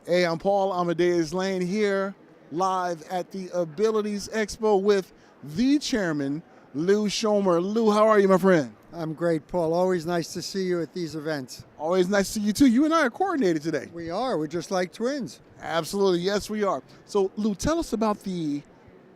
Hey, I'm Paul Amadeus Lane here, live at the Abilities Expo with the chairman, Lew Shomer. Lew, how are you, my friend? I'm great, Paul. Always nice to see you at these events. Always nice to see you too. You and I are coordinated today. We are. We're just like twins. Absolutely, yes we are. So Lew, tell us about the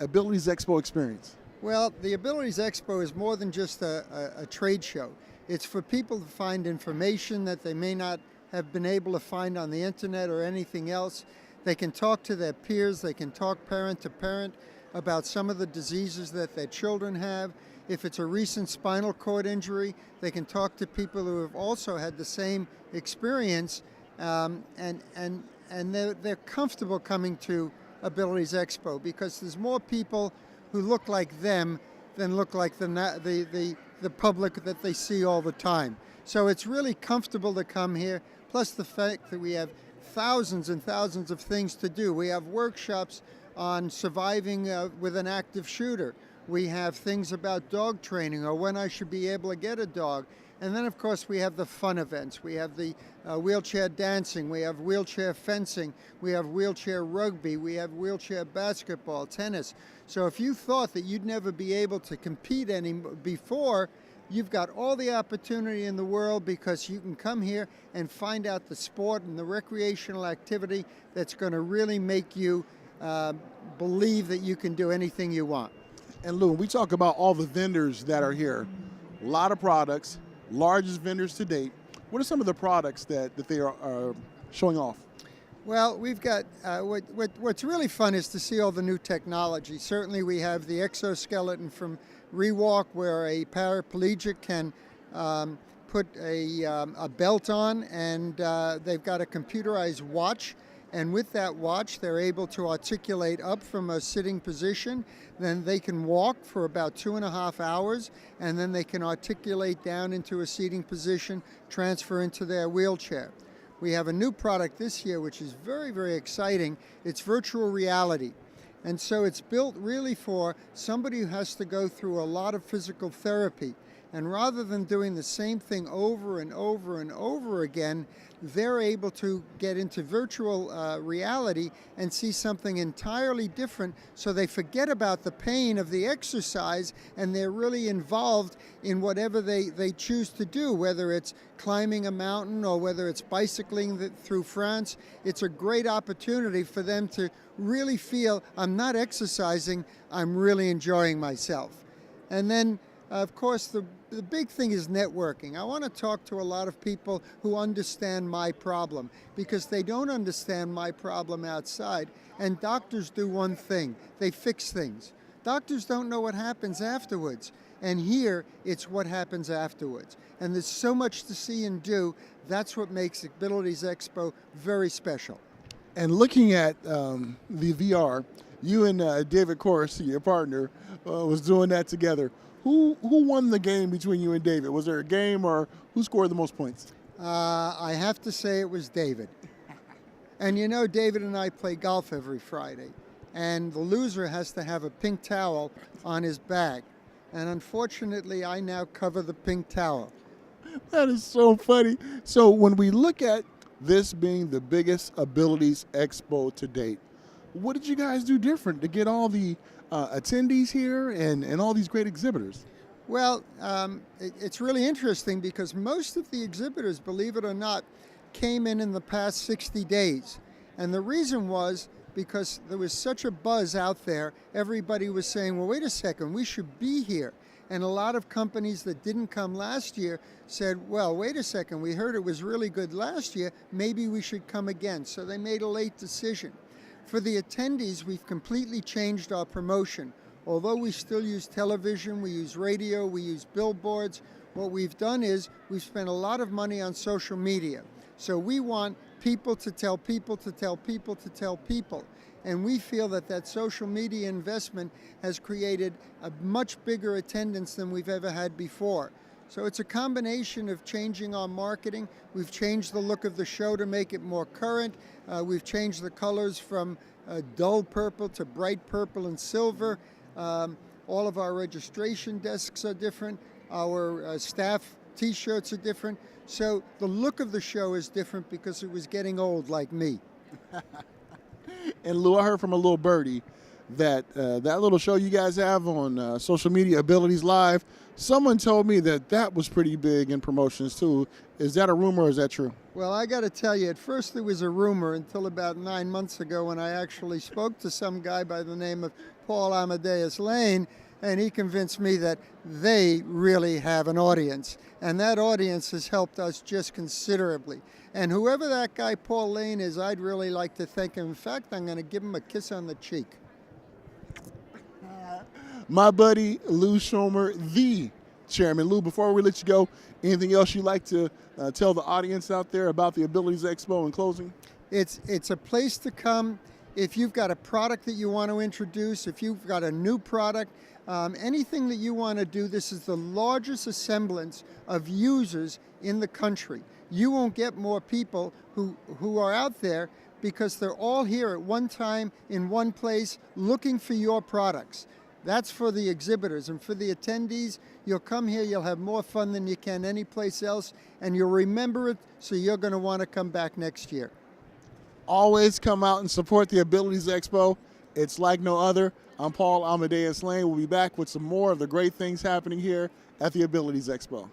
Abilities Expo experience. Well, the Abilities Expo is more than just a trade show. It's for people to find information that they may not have been able to find on the internet or anything else. They can talk to their peers. They can talk parent to parent about some of the diseases that their children have. If it's a recent spinal cord injury, they can talk to people who have also had the same experience, and they're comfortable coming to Abilities Expo because there's more people who look like them than look like the public that they see all the time. So it's really comfortable to come here, plus the fact that we have thousands and thousands of things to do. We have workshops on surviving with an active shooter. We have things about dog training or when I should be able to get a dog. And then, of course, we have the fun events. We have the wheelchair dancing. We have wheelchair fencing. We have wheelchair rugby. We have wheelchair basketball, tennis. So if you thought that you'd never be able to compete before, you've got all the opportunity in the world because you can come here and find out the sport and the recreational activity that's going to really make you believe that you can do anything you want. And Lew, we talk about all the vendors that are here. A lot of products, largest vendors to date. What are some of the products that they are showing off? Well, we've got, what's really fun is to see all the new technology. Certainly we have the exoskeleton from Rewalk where a paraplegic can put a belt on, and they've got a computerized watch. And with that watch, they're able to articulate up from a sitting position. Then they can walk for about 2.5 hours, and then they can articulate down into a seating position, transfer into their wheelchair. We have a new product this year, which is very, very exciting. It's virtual reality. And so it's built really for somebody who has to go through a lot of physical therapy. And rather than doing the same thing over and over and over again, they're able to get into virtual reality and see something entirely different, so they forget about the pain of the exercise and they're really involved in whatever they choose to do, whether it's climbing a mountain or whether it's bicycling through France. It's a great opportunity for them to really feel, I'm not exercising, I'm really enjoying myself. And then, of course, the big thing is networking. I want to talk to a lot of people who understand my problem because they don't understand my problem outside. And doctors do one thing, they fix things. Doctors don't know what happens afterwards. And here, it's what happens afterwards. And there's so much to see and do. That's what makes Abilities Expo very special. And looking at the VR, you and David Corsi, your partner, was doing that together. Who won the game between you and David? Was there a game, or who scored the most points? I have to say it was David. And you know, David and I play golf every Friday, and the loser has to have a pink towel on his bag. And unfortunately, I now cover the pink towel. That is so funny. So when we look at this being the biggest Abilities Expo to date, what did you guys do different to get all the attendees here and all these great exhibitors? Well, it's really interesting because most of the exhibitors, believe it or not, came in the past 60 days. And the reason was because there was such a buzz out there. Everybody was saying, well, wait a second, we should be here. And a lot of companies that didn't come last year said, well, wait a second, we heard it was really good last year, maybe we should come again. So they made a late decision. For the attendees, we've completely changed our promotion. Although we still use television, we use radio, we use billboards, what we've done is we've spent a lot of money on social media. So we want people to tell people to tell people to tell people. And we feel that that social media investment has created a much bigger attendance than we've ever had before. So it's a combination of changing our marketing. We've changed the look of the show to make it more current. We've changed the colors from dull purple to bright purple and silver. All of our registration desks are different. Our staff t-shirts are different. So the look of the show is different because it was getting old like me. And Lou, I heard from a little birdie that that little show you guys have on social media, Abilities Live, someone told me that that was pretty big in promotions too. Is that a rumor or is that true? Well, I got to tell you, at first it was a rumor until about 9 months ago when I actually spoke to some guy by the name of Paul Amadeus Lane, and he convinced me that they really have an audience. And that audience has helped us just considerably. And whoever that guy Paul Lane is, I'd really like to thank him. In fact, I'm going to give him a kiss on the cheek. My buddy Lew Shomer, the chairman. Lou, before we let you go, anything else you'd like to tell the audience out there about the Abilities Expo in closing? It's a place to come if you've got a product that you want to introduce, if you've got a new product, anything that you want to do. This is the largest assemblance of users in the country. You won't get more people who are out there because they're all here at one time in one place looking for your products. That's for the exhibitors, and for the attendees, you'll come here, you'll have more fun than you can anyplace else, and you'll remember it, so you're going to want to come back next year. Always come out and support the Abilities Expo. It's like no other. I'm Paul Amadeus Lane. We'll be back with some more of the great things happening here at the Abilities Expo.